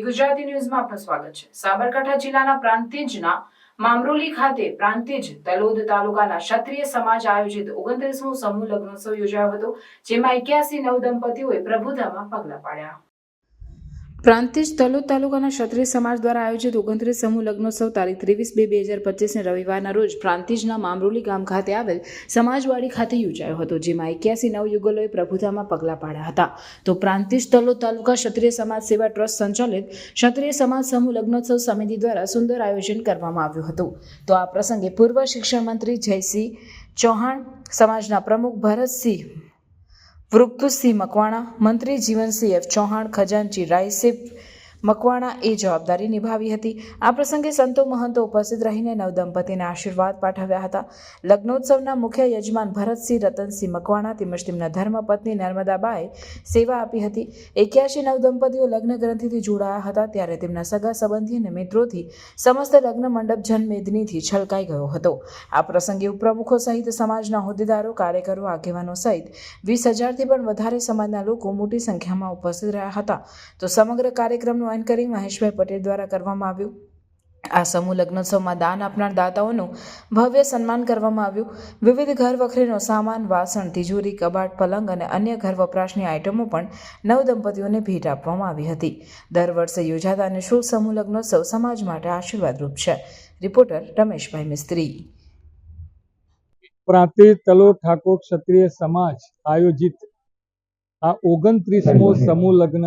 ગુજરાતી ન્યૂઝમાં આપનું સ્વાગત છે। સાબરકાંઠા જિલ્લાના પ્રાંતિજના મામરોલી ખાતે પ્રાંતિજ તલોદ તાલુકાના ક્ષત્રિય સમાજ આયોજિત 29મો સમૂહ લગ્નોત્સવ યોજાયો હતો, જેમાં 81 નવદંપતીઓએ પ્રભુતામાં પગલાં પાડ્યા। પ્રાંતિજ તલોદ તાલુકાના ક્ષત્રિય સમાજ દ્વારા આયોજિત 29 સમૂહ લગ્નોત્સવ તારીખ 23/2/2025 રવિવારના રોજ પ્રાંતિજના મામરોલી ગામ ખાતે આવેલ સમાજવાડી ખાતે યોજાયો હતો, જેમાં 81 નવયુગલોએ પ્રભુતામાં પગલાં પાડ્યા હતા। તો પ્રાંતિજ તલોદ તાલુકા ક્ષત્રિય સમાજ સેવા ટ્રસ્ટ સંચાલિત ક્ષત્રિય સમાજ સમૂહ લગ્નોત્સવ સમિતિ દ્વારા સુંદર આયોજન કરવામાં આવ્યું હતું। તો આ પ્રસંગે પૂર્વ શિક્ષણ મંત્રી જયસિંહ ચૌહાણ, સમાજના પ્રમુખ ભરતસિંહ વૃક્ષસિંહ મકવાણા, મંત્રી જીવનસિંહ એફ ચૌહાણ, ખજાનચી રાયસિંહ મકવાણા એ જવાબદારી નિભાવી હતી। આ પ્રસંગે સંતો મહંતો ઉપસ્થિત રહીને નવદંપતીને આશીર્વાદ પાઠવ્યા હતા। લગ્નોત્સવના મુખ્ય યજમાન ભરતસિંહ રતનસિંહ મકવાણા તેમજ તેમના ધર્મપત્ની નર્મદાબાએ સેવા આપી હતી। 81 નવદંપતીઓ લગ્ન ગ્રંથિથી જોડાયા હતા, ત્યારે તેમના સગા સંબંધી અને મિત્રોથી સમસ્ત લગ્ન મંડપ જનમેદનીથી છલકાઈ ગયો હતો। આ પ્રસંગે ઉપપ્રમુખો સહિત સમાજના હોદ્દેદારો, કાર્યકરો, આગેવાનો સહિત 20,000થી પણ વધારે સમાજના લોકો મોટી સંખ્યામાં ઉપસ્થિત રહ્યા હતા। તો સમગ્ર કાર્યક્રમનું એન્કરિંગ મહેશભાઈ પટેલ દ્વારા કરવામાં આવ્યું। આ સમૂહ લગ્નોત્સવમાં દાન આપનાર દાતાઓનું ભવ્ય સન્માન કરવામાં આવ્યું। વિવિધ ઘર વખરીનો સામાન, વાસણ, તિજોરી, કબાટ, પલંગ અને અન્ય ઘર વપરાશની આઇટમો પણ નવદંપતીઓને ભેટ આપવામાં આવી હતી। દર વર્ષે યોજાતા નિઃશુલ્ક સમૂહ લગ્નોત્સવ સમાજ માટે આશીર્વાદરૂપ છે। રિપોર્ટર રમેશભાઈ મિસ્ત્રી। પ્રાંતિજ તલોદ ઠાકોર ક્ષત્રિય સમાજ આયોજિત આ 29મો સમૂહ લગ્ન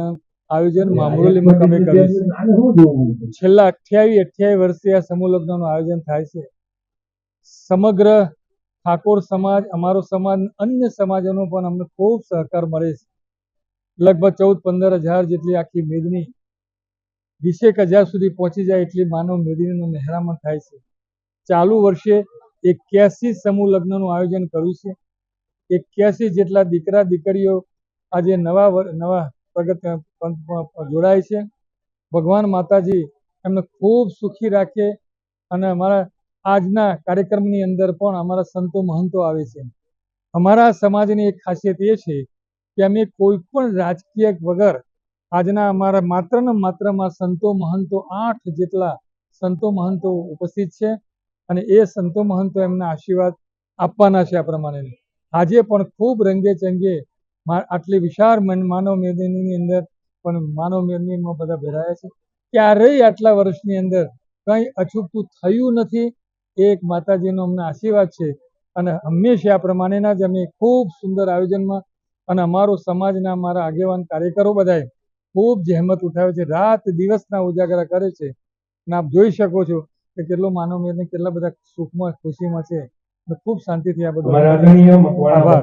આયોજન મામરોલીમાં અમે કર્યું છે। છેલ્લા 28 વર્ષથી આ સમૂહ લગ્નનું આયોજન થાય છે। સમગ્ર ઠાકોર સમાજ, અમારો સમાજ, અન્ય સમાજોનો પણ અમને ખૂબ સહકાર મળે છે। લગભગ 14-15 હજાર જેટલી આખી મેદની 20,000 સુધી પહોંચી જાય એટલી માનવ મેદનીનું મહેરામણ થાય છે। ચાલુ વર્ષે 81 સમૂહ લગ્નનું આયોજન કર્યું છે। 81 જેટલા દીકરા દીકરીઓ આજે નવા પ્રગટ જોડાય છે। ભગવાન માતાજી એમને ખૂબ સુખી રાખે અને અમારા આજના કાર્યક્રમની અંદર પણ અમારા સંતો મહંતો આવે છે। અમારા સમાજની એક ખાસિયત એ છે કે અમે કોઈ પણ રાજકીય વગર આજના અમારા માત્ર ને માત્રમાં સંતો મહંતો 8 જેટલા સંતો મહંતો ઉપસ્થિત છે અને એ સંતો મહંતો એમના આશીર્વાદ આપવાના છે। આ પ્રમાણે આજે પણ ખૂબ રંગે ચંગે આટલી વિશાળ માનવ મેદનીની અંદર પણ માનવ મેદનીમાં બધા ભેરાયા છે। ક્યારેય આટલા વર્ષની અંદર કંઈ અછૂકતું થયું નથી। એક માતાજીનો અમને આશીર્વાદ છે અને હંમેશા આ પ્રમાણેના જ અમે ખૂબ સુંદર આયોજનમાં અને અમારો સમાજના અમારા આગેવાન કાર્યકરો બધાએ ખૂબ જહેમત ઉઠાવે છે, રાત દિવસના ઉજાગરા કરે છે અને આપ જોઈ શકો છો કે કેટલો માનવ મેદની કેટલા બધા સુખમાં ખુશીમાં છે। ખૂબ શાંતિથી આ બધું આભાર।